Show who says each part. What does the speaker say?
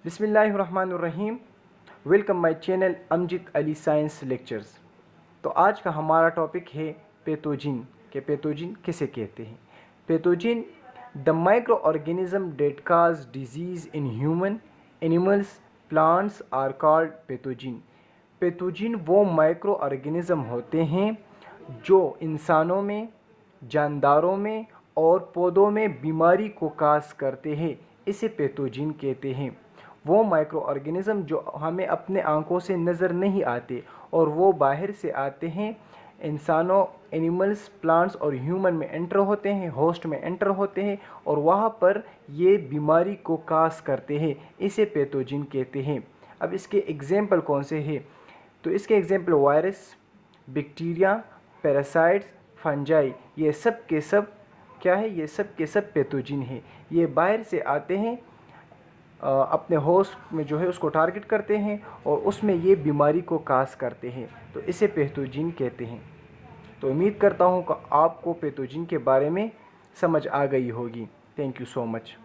Speaker 1: बिस्मिल्लाहिर्रहमानिर्रहीम। Welcome my channel Amjad Ali science lectures. तो आज का हमारा टॉपिक है पैथोजिन के पैथोजिन किसे कहते हैं। Pathogen the micro organism that cause disease in human animals plants are called pathogen. Pathogen वो माइक्रो ऑर्गेनिज्म होते हैं जो इंसानों में, जानदारों में और पौधों में बीमारी को काज करते हैं, इसे पैथोजिन कहते हैं। वो माइक्रो ऑर्गेनिज्म जो हमें अपने आंखों से नज़र नहीं आते और वो बाहर से आते हैं, इंसानों, एनिमल्स, प्लांट्स और ह्यूमन में एंटर होते हैं, होस्ट में एंटर होते हैं और वहाँ पर ये बीमारी को काज करते हैं, इसे पैथोजिन कहते हैं। अब इसके एग्जाम्पल कौन से हैं? तो इसके example virus, bacteria, parasites, fungi, ये सब के सब क्या है? ये सब के सब पैथोजिन है। ये बाहर से आते हैं, अपने होस्ट में जो है उसको टारगेट करते हैं और उसमें ये बीमारी को काज करते हैं, तो इसे पैथोजिन कहते हैं। तो उम्मीद करता हूँ कि आपको पैथोजिन के बारे में समझ आ गई होगी। Thank you so much.